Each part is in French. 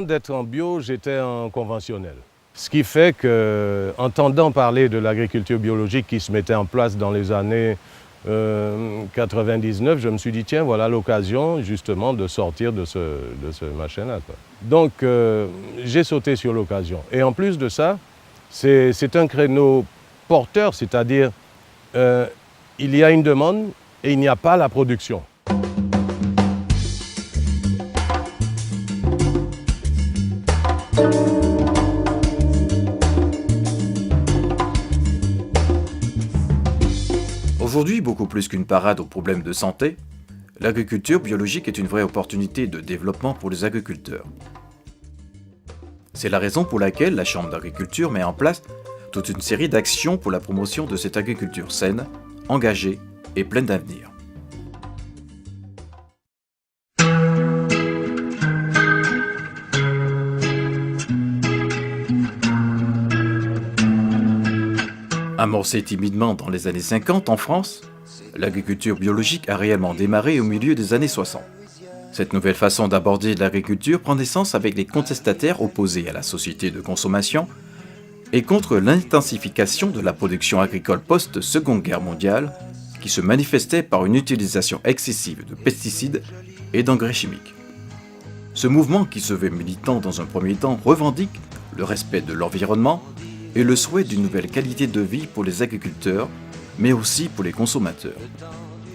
Avant d'être en bio, j'étais en conventionnel. Ce qui fait que, entendant parler de l'agriculture biologique qui se mettait en place dans les années 99, je me suis dit, tiens, voilà l'occasion justement de sortir de ce machin-là. Donc, j'ai sauté sur l'occasion. Et en plus de ça, c'est un créneau porteur, c'est-à-dire il y a une demande et il n'y a pas la production. Aujourd'hui, beaucoup plus qu'une parade aux problèmes de santé, l'agriculture biologique est une vraie opportunité de développement pour les agriculteurs. C'est la raison pour laquelle la Chambre d'agriculture met en place toute une série d'actions pour la promotion de cette agriculture saine, engagée et pleine d'avenir. Amorcée timidement dans les années 50 en France, l'agriculture biologique a réellement démarré au milieu des années 60. Cette nouvelle façon d'aborder l'agriculture prend naissance avec les contestataires opposés à la société de consommation et contre l'intensification de la production agricole post-Seconde Guerre mondiale qui se manifestait par une utilisation excessive de pesticides et d'engrais chimiques. Ce mouvement, qui se veut militant dans un premier temps, revendique le respect de l'environnement et le souhait d'une nouvelle qualité de vie pour les agriculteurs, mais aussi pour les consommateurs.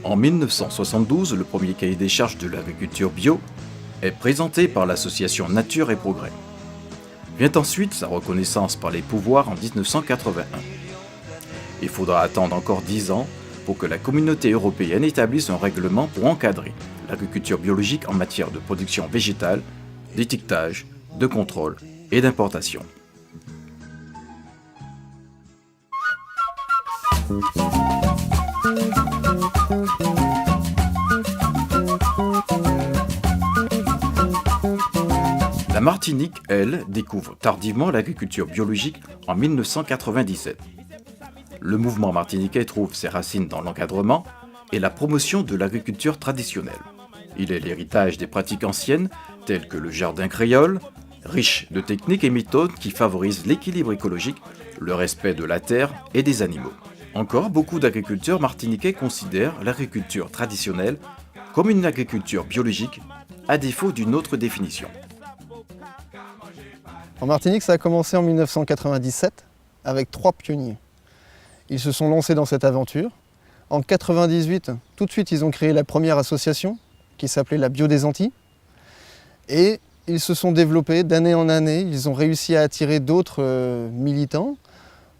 En 1972, le premier cahier des charges de l'agriculture bio est présenté par l'association Nature et Progrès. Vient ensuite sa reconnaissance par les pouvoirs en 1981. Il faudra attendre encore 10 ans pour que la communauté européenne établisse un règlement pour encadrer l'agriculture biologique en matière de production végétale, d'étiquetage, de contrôle et d'importation. La Martinique, elle, découvre tardivement l'agriculture biologique en 1997. Le mouvement martiniquais trouve ses racines dans l'encadrement et la promotion de l'agriculture traditionnelle. Il est l'héritage des pratiques anciennes telles que le jardin créole, riche de techniques et méthodes qui favorisent l'équilibre écologique, le respect de la terre et des animaux. Encore, beaucoup d'agriculteurs martiniquais considèrent l'agriculture traditionnelle comme une agriculture biologique, à défaut d'une autre définition. En Martinique, ça a commencé en 1997 avec 3 pionniers. Ils se sont lancés dans cette aventure. En 1998, tout de suite, ils ont créé la première association qui s'appelait la Bio des Antilles. Et ils se sont développés d'année en année. Ils ont réussi à attirer d'autres militants,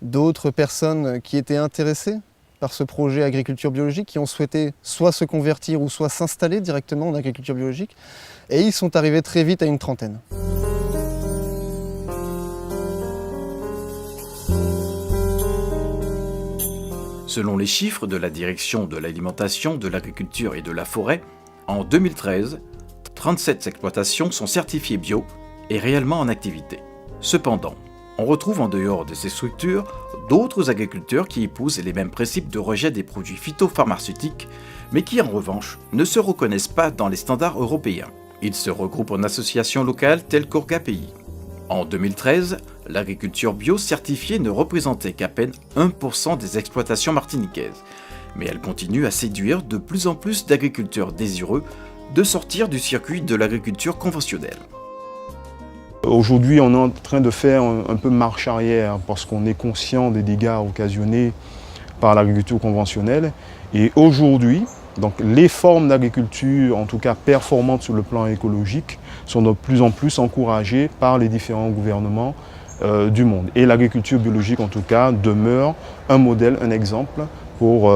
d'autres personnes qui étaient intéressées par ce projet agriculture biologique, qui ont souhaité soit se convertir ou soit s'installer directement en agriculture biologique. Et ils sont arrivés très vite à une trentaine. Selon les chiffres de la Direction de l'alimentation, de l'agriculture et de la forêt, en 2013, 37 exploitations sont certifiées bio et réellement en activité. Cependant, on retrouve en dehors de ces structures d'autres agriculteurs qui épousent les mêmes principes de rejet des produits phytopharmaceutiques, mais qui en revanche ne se reconnaissent pas dans les standards européens. Ils se regroupent en associations locales telles qu'Orgapeyi. En 2013, l'agriculture bio certifiée ne représentait qu'à peine 1% des exploitations martiniquaises, mais elle continue à séduire de plus en plus d'agriculteurs désireux de sortir du circuit de l'agriculture conventionnelle. Aujourd'hui, on est en train de faire un peu marche arrière parce qu'on est conscient des dégâts occasionnés par l'agriculture conventionnelle. Et aujourd'hui, donc les formes d'agriculture, en tout cas performantes sur le plan écologique, sont de plus en plus encouragées par les différents gouvernements du monde. Et l'agriculture biologique, en tout cas, demeure un modèle, un exemple pour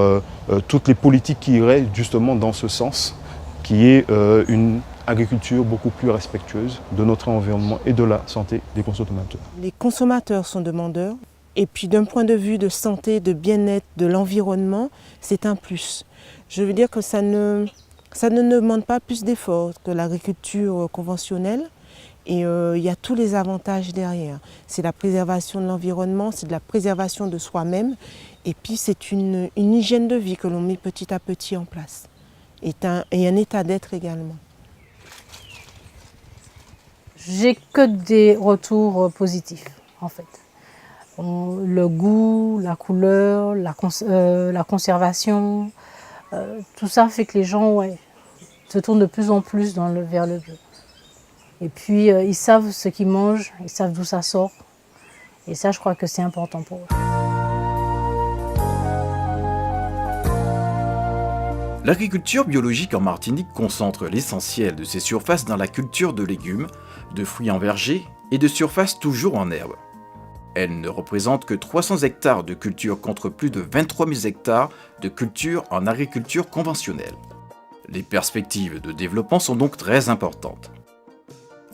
toutes les politiques qui iraient justement dans ce sens, qui est une agriculture beaucoup plus respectueuse de notre environnement et de la santé des consommateurs. Les consommateurs sont demandeurs et puis d'un point de vue de santé, de bien-être, de l'environnement, c'est un plus. Je veux dire que ça ne demande pas plus d'efforts que l'agriculture conventionnelle et il y a tous les avantages derrière. C'est la préservation de l'environnement, c'est de la préservation de soi-même et puis c'est une hygiène de vie que l'on met petit à petit en place et un état d'être également. j'ai que des retours positifs en fait. Le goût, la couleur, la conservation, tout ça fait que les gens se tournent de plus en plus vers le bio. Et puis ils savent ce qu'ils mangent, ils savent d'où ça sort. Et ça, je crois que c'est important pour eux. L'agriculture biologique en Martinique concentre l'essentiel de ses surfaces dans la culture de légumes, de fruits en verger et de surfaces toujours en herbe. Elle ne représente que 300 hectares de culture contre plus de 23 000 hectares de culture en agriculture conventionnelle. Les perspectives de développement sont donc très importantes.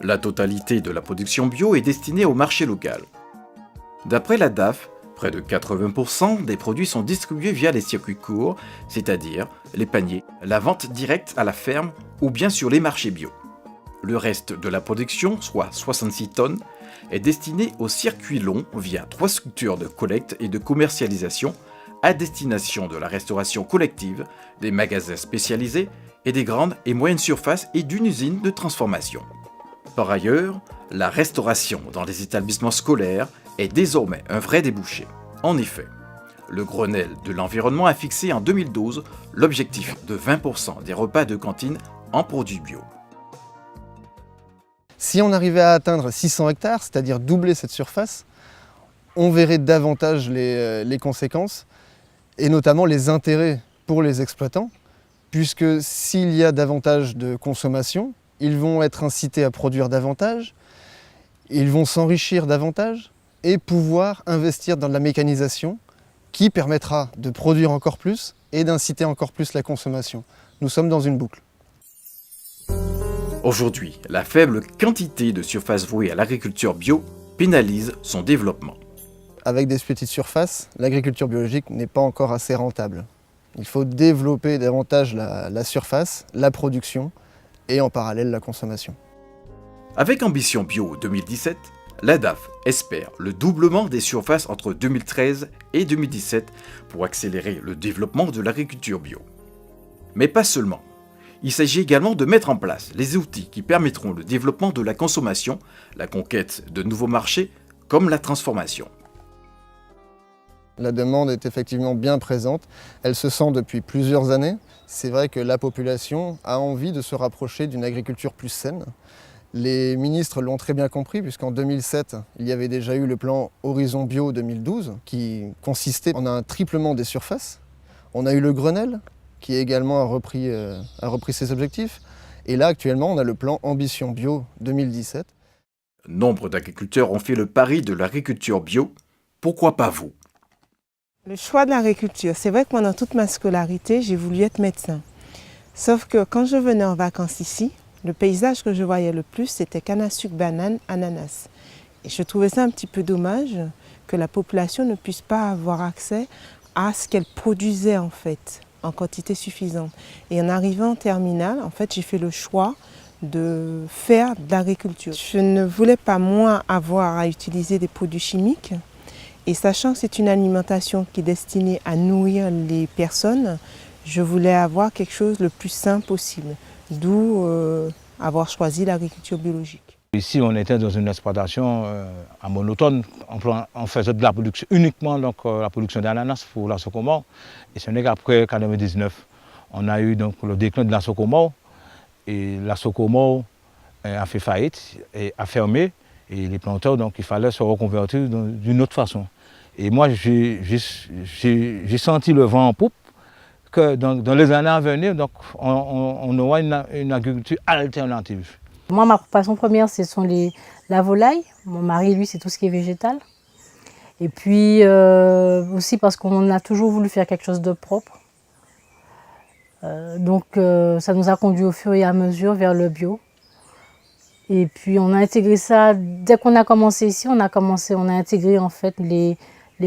La totalité de la production bio est destinée au marché local. D'après la DAF, près de 80% des produits sont distribués via les circuits courts, c'est-à-dire les paniers, la vente directe à la ferme ou bien sur les marchés bio. Le reste de la production, soit 66 tonnes, est destiné aux circuits longs via 3 structures de collecte et de commercialisation à destination de la restauration collective, des magasins spécialisés et des grandes et moyennes surfaces et d'une usine de transformation. Par ailleurs, la restauration dans les établissements scolaires est désormais un vrai débouché. En effet, le Grenelle de l'environnement a fixé en 2012 l'objectif de 20% des repas de cantine en produits bio. Si on arrivait à atteindre 600 hectares, c'est-à-dire doubler cette surface, on verrait davantage les conséquences et notamment les intérêts pour les exploitants, puisque s'il y a davantage de consommation, ils vont être incités à produire davantage, ils vont s'enrichir davantage et pouvoir investir dans de la mécanisation qui permettra de produire encore plus et d'inciter encore plus la consommation. Nous sommes dans une boucle. Aujourd'hui, la faible quantité de surface vouée à l'agriculture bio pénalise son développement. Avec des petites surfaces, l'agriculture biologique n'est pas encore assez rentable. Il faut développer davantage la surface, la production et en parallèle la consommation. Avec Ambition Bio 2017, la DAF espère le doublement des surfaces entre 2013 et 2017 pour accélérer le développement de l'agriculture bio. Mais pas seulement. Il s'agit également de mettre en place les outils qui permettront le développement de la consommation, la conquête de nouveaux marchés, comme la transformation. La demande est effectivement bien présente, elle se sent depuis plusieurs années. C'est vrai que la population a envie de se rapprocher d'une agriculture plus saine. Les ministres l'ont très bien compris puisqu'en 2007, il y avait déjà eu le plan Horizon Bio 2012 qui consistait en un triplement des surfaces. On a eu le Grenelle qui également a repris ses objectifs. Et là, actuellement, on a le plan Ambition Bio 2017. Nombre d'agriculteurs ont fait le pari de l'agriculture bio. Pourquoi pas vous ? Le choix de l'agriculture, c'est vrai que pendant toute ma scolarité, j'ai voulu être médecin. Sauf que quand je venais en vacances ici, le paysage que je voyais le plus, c'était canne à sucre, banane, ananas. Et je trouvais ça un petit peu dommage que la population ne puisse pas avoir accès à ce qu'elle produisait en fait, en quantité suffisante. Et en arrivant en terminale, en fait, j'ai fait le choix de faire de l'agriculture. Je ne voulais pas, moi, avoir à utiliser des produits chimiques. Et sachant que c'est une alimentation qui est destinée à nourrir les personnes, je voulais avoir quelque chose le plus sain possible. D'où avoir choisi l'agriculture biologique. Ici, on était dans une exploitation à monotone. On faisait de la production uniquement la production d'ananas pour la Socomore. Et ce n'est qu'après 1999, on a eu donc le déclin de la Socomore. Et la Socomore a fait faillite et a fermé. Et les planteurs, donc, il fallait se reconvertir d'une autre façon. Et moi, j'ai senti le vent en poupe que dans les années à venir, donc, on aura une agriculture alternative. Moi, ma passion première, ce sont la volaille. Mon mari, lui, c'est tout ce qui est végétal. Et puis, aussi parce qu'on a toujours voulu faire quelque chose de propre. Donc, ça nous a conduit au fur et à mesure vers le bio. Et puis, on a intégré ça, dès qu'on a commencé ici, on a intégré en fait les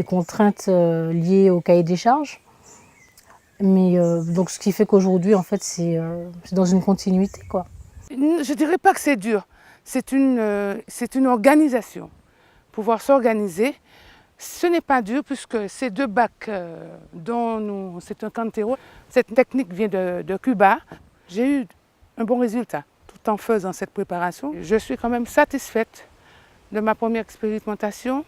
contraintes liées au cahier des charges. Mais donc, ce qui fait qu'aujourd'hui, en fait, c'est dans une continuité, quoi. Je ne dirais pas que c'est dur, c'est une organisation. Pouvoir s'organiser, ce n'est pas dur puisque ces 2 bacs dont c'est un cantero, cette technique vient de Cuba. J'ai eu un bon résultat, tout en faisant cette préparation, je suis quand même satisfaite de ma première expérimentation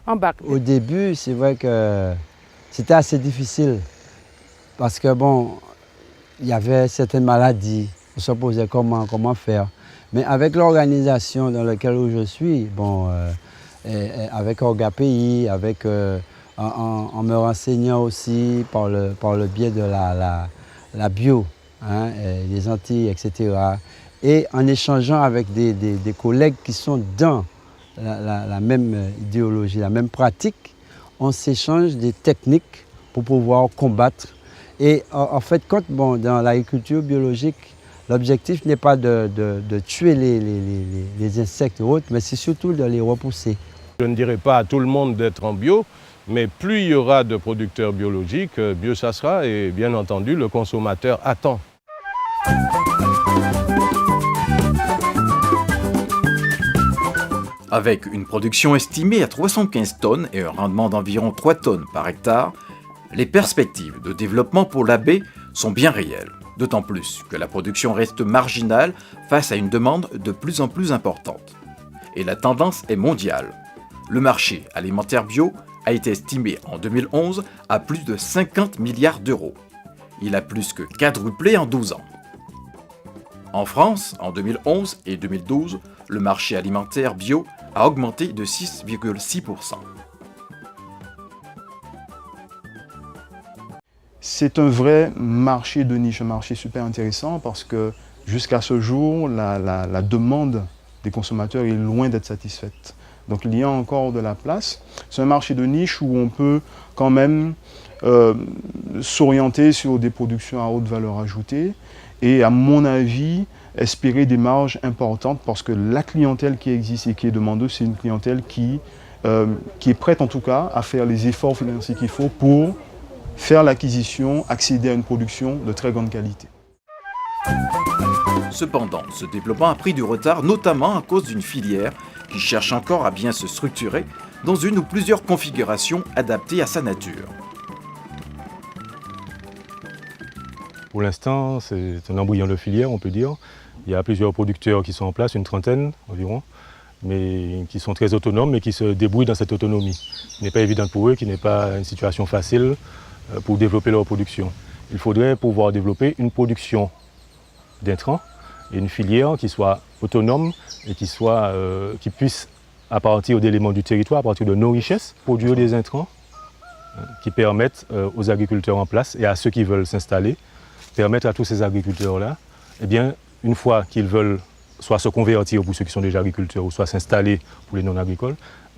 en bac. Au début, c'est vrai que c'était assez difficile parce que bon, il y avait certaines maladies, on se posait comment faire. Mais avec l'organisation dans laquelle je suis, bon, avec OrgaPays, en me renseignant aussi par le biais de la bio, hein, les Antilles, etc. Et en échangeant avec des collègues qui sont dans la même idéologie, la même pratique, on s'échange des techniques pour pouvoir combattre. Et en fait, dans l'agriculture biologique, l'objectif n'est pas de tuer les insectes et autres, mais c'est surtout de les repousser. Je ne dirais pas à tout le monde d'être en bio, mais plus il y aura de producteurs biologiques, mieux ça sera. Et bien entendu, le consommateur attend. Avec une production estimée à 315 tonnes et un rendement d'environ 3 tonnes par hectare, les perspectives de développement pour la baie sont bien réelles, d'autant plus que la production reste marginale face à une demande de plus en plus importante. Et la tendance est mondiale. Le marché alimentaire bio a été estimé en 2011 à plus de 50 milliards d'euros. Il a plus que quadruplé en 12 ans. En France, en 2011 et 2012, le marché alimentaire bio a augmenté de 6,6%. C'est un vrai marché de niche, un marché super intéressant parce que jusqu'à ce jour, la demande des consommateurs est loin d'être satisfaite. Donc il y a encore de la place. C'est un marché de niche où on peut quand même s'orienter sur des productions à haute valeur ajoutée et à mon avis, espérer des marges importantes parce que la clientèle qui existe et qui est demandeuse, c'est une clientèle qui est prête en tout cas à faire les efforts financiers qu'il faut pour faire l'acquisition, accéder à une production de très grande qualité. Cependant, ce développement a pris du retard, notamment à cause d'une filière qui cherche encore à bien se structurer dans une ou plusieurs configurations adaptées à sa nature. Pour l'instant, c'est un embryon de filière, on peut dire. Il y a plusieurs producteurs qui sont en place, une trentaine environ, mais qui sont très autonomes et qui se débrouillent dans cette autonomie. Ce n'est pas évident pour eux, qui n'est pas une situation facile pour développer leur production. Il faudrait pouvoir développer une production d'intrants et une filière qui soit autonome et qui puisse, à partir d'éléments du territoire, à partir de nos richesses, produire des intrants qui permettent aux agriculteurs en place et à ceux qui veulent s'installer, permettre à tous ces agriculteurs-là, eh bien, une fois qu'ils veulent soit se convertir pour ceux qui sont déjà agriculteurs ou soit s'installer pour les non-agricoles,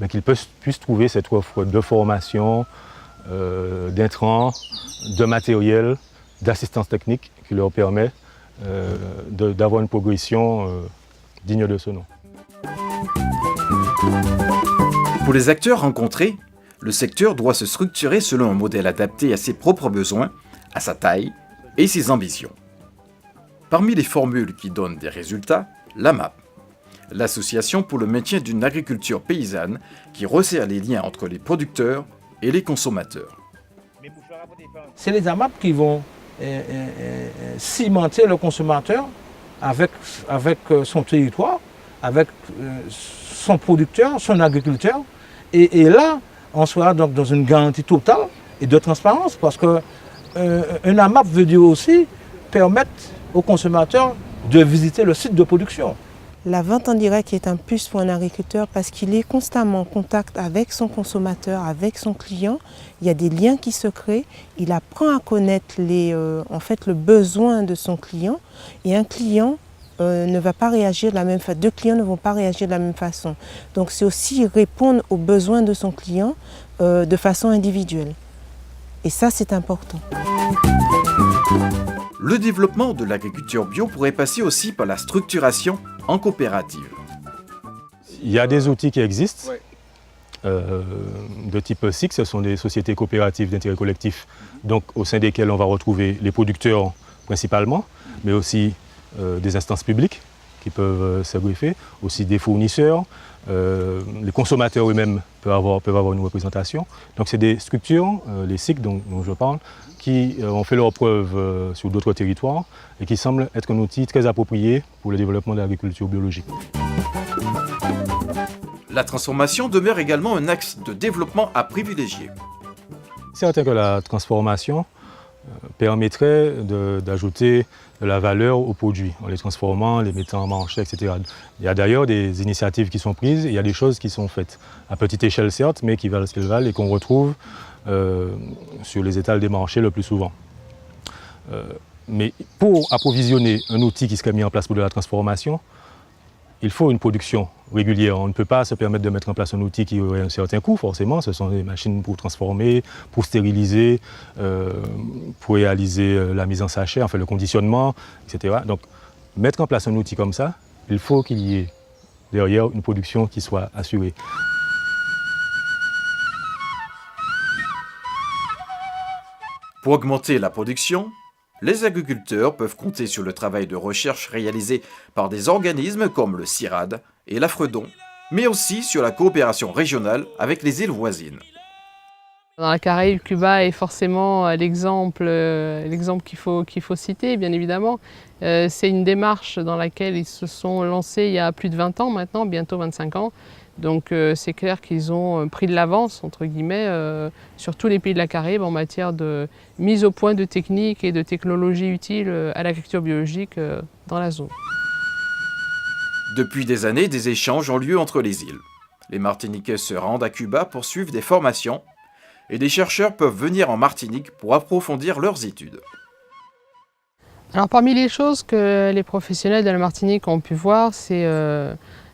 qu'ils puissent trouver cette offre de formation, d'intrants, de matériel, d'assistance technique qui leur permet d'avoir une progression digne de ce nom. Pour les acteurs rencontrés, le secteur doit se structurer selon un modèle adapté à ses propres besoins, à sa taille et ses ambitions. Parmi les formules qui donnent des résultats, l'AMAP, l'Association pour le maintien d'une agriculture paysanne qui resserre les liens entre les producteurs et les consommateurs. C'est les AMAP qui vont cimenter le consommateur avec son territoire, avec son producteur, son agriculteur. Et là, on sera donc dans une garantie totale et de transparence parce que un AMAP veut dire aussi permettre aux consommateurs de visiter le site de production. La vente en direct est un plus pour un agriculteur parce qu'il est constamment en contact avec son consommateur, avec son client. Il y a des liens qui se créent. Il apprend à connaître le besoin de son client. Et un client ne va pas réagir de la même façon. Deux clients ne vont pas réagir de la même façon. Donc c'est aussi répondre aux besoins de son client de façon individuelle. Et ça, c'est important. Le développement de l'agriculture bio pourrait passer aussi par la structuration en coopérative. Il y a des outils qui existent de type SIC, ce sont des sociétés coopératives d'intérêt collectif, donc au sein desquelles on va retrouver les producteurs principalement, mais aussi des instances publiques qui peuvent se greffer, aussi des fournisseurs, les consommateurs eux-mêmes peuvent avoir une représentation. Donc c'est des structures, les SIC dont je parle, qui ont fait leur preuve sur d'autres territoires et qui semblent être un outil très approprié pour le développement de l'agriculture biologique. La transformation demeure également un axe de développement à privilégier. C'est certain que la transformation permettrait d'ajouter de la valeur aux produits, en les transformant, les mettant en marché, etc. Il y a d'ailleurs des initiatives qui sont prises, et il y a des choses qui sont faites, à petite échelle certes, mais qui valent ce qu'elles valent et qu'on retrouve sur les étals des marchés le plus souvent. Mais pour approvisionner un outil qui serait mis en place pour de la transformation, il faut une production régulière. On ne peut pas se permettre de mettre en place un outil qui aurait un certain coût, forcément. Ce sont des machines pour transformer, pour stériliser, pour réaliser la mise en sachet, enfin le conditionnement, etc. Donc, mettre en place un outil comme ça, il faut qu'il y ait derrière une production qui soit assurée. Pour augmenter la production, les agriculteurs peuvent compter sur le travail de recherche réalisé par des organismes comme le CIRAD et l'AFREDON, mais aussi sur la coopération régionale avec les îles voisines. Dans la Caraïbe, Cuba est forcément l'exemple qu'il faut citer, bien évidemment. C'est une démarche dans laquelle ils se sont lancés il y a plus de 20 ans maintenant, bientôt 25 ans. Donc c'est clair qu'ils ont pris de l'avance, entre guillemets, sur tous les pays de la Caraïbe en matière de mise au point de techniques et de technologies utiles à l'agriculture biologique dans la zone. Depuis des années, des échanges ont lieu entre les îles. Les Martiniquais se rendent à Cuba pour suivre des formations et des chercheurs peuvent venir en Martinique pour approfondir leurs études. Alors parmi les choses que les professionnels de la Martinique ont pu voir, c'est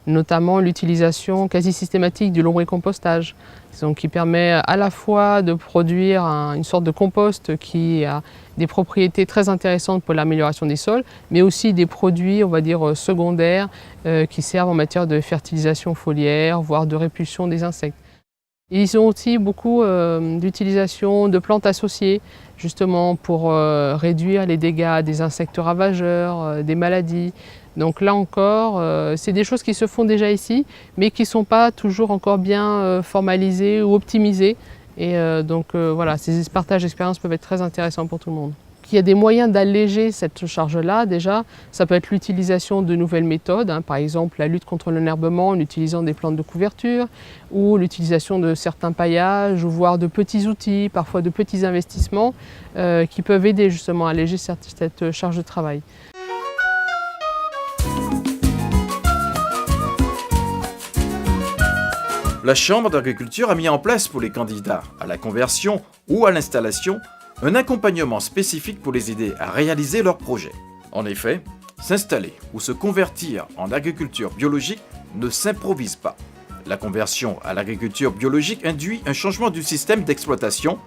notamment l'utilisation quasi systématique du lombricompostage, donc qui permet à la fois de produire une sorte de compost qui a des propriétés très intéressantes pour l'amélioration des sols, mais aussi des produits, on va dire, secondaires qui servent en matière de fertilisation foliaire, voire de répulsion des insectes. Ils ont aussi beaucoup d'utilisation de plantes associées, justement pour réduire les dégâts des insectes ravageurs, des maladies. Donc là encore, c'est des choses qui se font déjà ici, mais qui ne sont pas toujours encore bien formalisées ou optimisées. Et donc voilà, ces partages d'expériences peuvent être très intéressants pour tout le monde. Il y a des moyens d'alléger cette charge-là déjà. Ça peut être l'utilisation de nouvelles méthodes, par exemple la lutte contre l'enherbement en utilisant des plantes de couverture, ou l'utilisation de certains paillages, ou voire de petits outils, parfois de petits investissements, qui peuvent aider justement à alléger cette charge de travail. La Chambre d'agriculture a mis en place pour les candidats à la conversion ou à l'installation un accompagnement spécifique pour les aider à réaliser leurs projets. En effet, s'installer ou se convertir en agriculture biologique ne s'improvise pas. La conversion à l'agriculture biologique induit un changement du système d'exploitation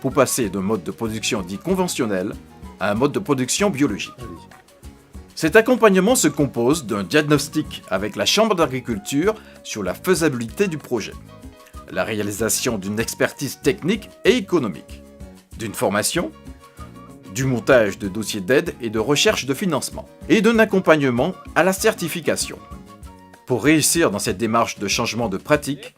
pour passer d'un mode de production dit conventionnel à un mode de production biologique. Cet accompagnement se compose d'un diagnostic avec la Chambre d'agriculture sur la faisabilité du projet, la réalisation d'une expertise technique et économique, d'une formation, du montage de dossiers d'aide et de recherche de financement, et d'un accompagnement à la certification. Pour réussir dans cette démarche de changement de pratique,